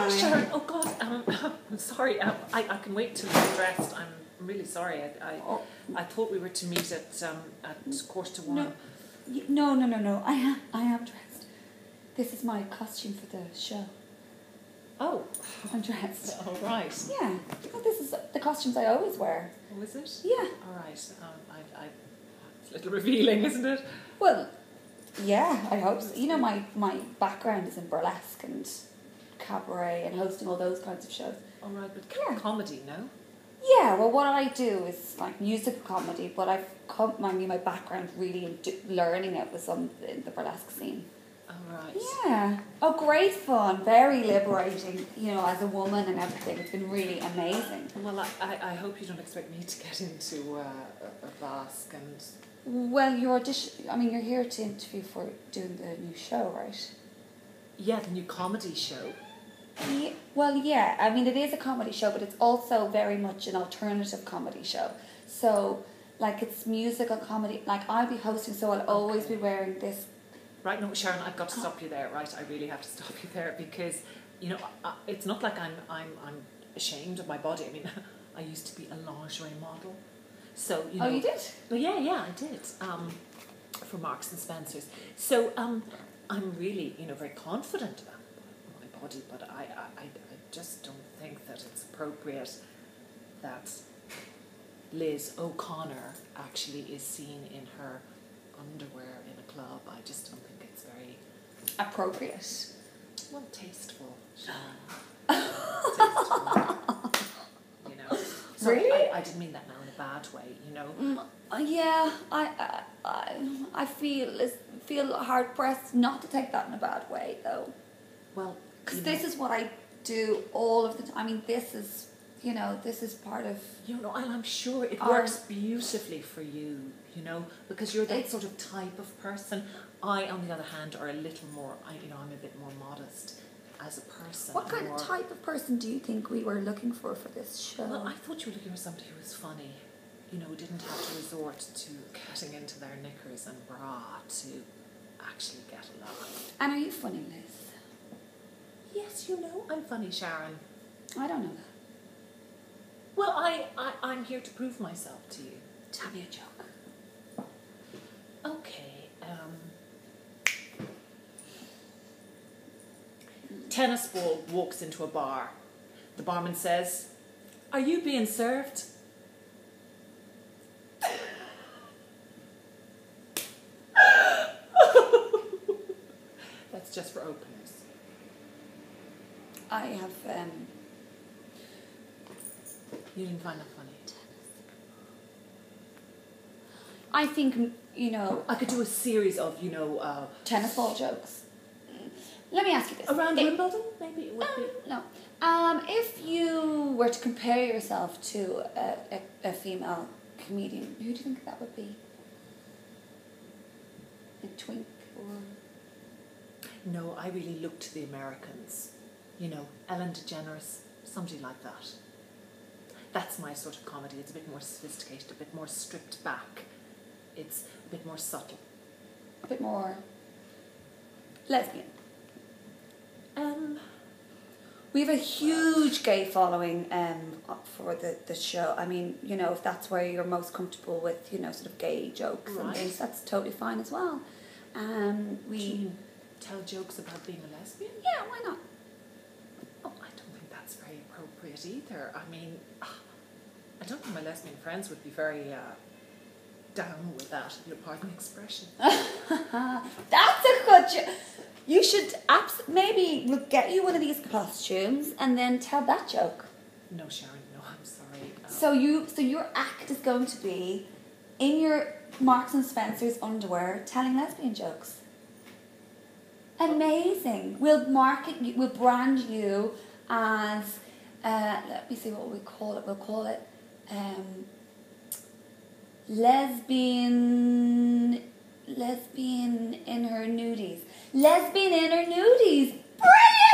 Hi, Sharon. Oh God, I'm sorry. I can wait till you're dressed. I'm really sorry. I thought we were to meet at 1:45. No. I am dressed. This is my costume for the show. Oh, I'm dressed. all right. Yeah, because this is the costumes I always wear. Oh, is it? Yeah. All right. It's a little revealing, isn't it? Well, yeah, I hope so. You know, my background is in burlesque and cabaret and hosting all those kinds of shows. All right, but comedy, no? Yeah, well, what I do is like musical comedy, but my background really in learning it was in the burlesque scene. All right. Yeah. Oh, great fun. Very liberating, you know, as a woman and everything. It's been really amazing. Well, I hope you don't expect me to get into a basque and... Well, you're here to interview for doing the new show, right? Yeah, the new comedy show. Yeah, well, yeah. I mean, it is a comedy show, but it's also very much an alternative comedy show. So, like, it's musical comedy. Like, I'll be hosting, so I'll always be wearing this. Right, no, Sharon, I've got to stop you there, right? I really have to stop you there because, you know, it's not like I'm ashamed of my body. I mean, I used to be a lingerie model. So, you know... Oh, you did? Well, yeah, I did. For Marks and Spencer's. So, I'm really, you know, very confident about my body, but I just don't think that it's appropriate that Liz O'Connor actually is seen in her underwear in a club. I just don't think it's very... Appropriate. Well, tasteful, Sharon. Tasteful. You know. So Really? I didn't mean that now in a bad way, you know. Yeah, I feel hard pressed not to take that in a bad way, though. Well, because this is what I do all of the time. I mean, this is part of... You know, and I'm sure it works beautifully for you, you know, because you're that sort of type of person. I, on the other hand, are a little more, I'm a bit more modest as a person. What kind of type of person do you think we were looking for this show? Well, I thought you were looking for somebody who was funny, you know, who didn't have to resort to getting into their knickers and bra to actually get a laugh. And are you funny, Liz? Yes, you know, I'm funny, Sharon. I don't know that. Well, I'm here to prove myself to you. Tell me a joke. Okay, tennis ball walks into a bar. The barman says, "Are you being served?" That's just for openers. I have... You didn't find that funny? I think, you know... I could do a series of, you know... tennis ball jokes. Let me ask you this. Around Wimbledon, maybe it would be? No. If you were to compare yourself to a female comedian, who do you think that would be? A twink or... No, I really look to the Americans. You know, Ellen DeGeneres, somebody like that. That's my sort of comedy. It's a bit more sophisticated, a bit more stripped back. It's a bit more subtle. A bit more lesbian. We have a huge gay following for the show. I mean, you know, if that's where you're most comfortable with, you know, sort of gay jokes and things, that's totally fine as well. We Can you tell jokes about being a lesbian? Yeah, why not? Oh, I don't think that's very appropriate either. I mean, I don't think my lesbian friends would be very down with that, if you'll pardon the expression. That's a good joke. You should maybe we'll get you one of these costumes and then tell that joke. No, Sharon, no, I'm sorry. So your act is going to be in your Marks and Spencer's underwear telling lesbian jokes. Amazing. We'll brand you as let me see what we call it. We'll call it lesbian in her nudies. Lesbian in her nudies. Brilliant!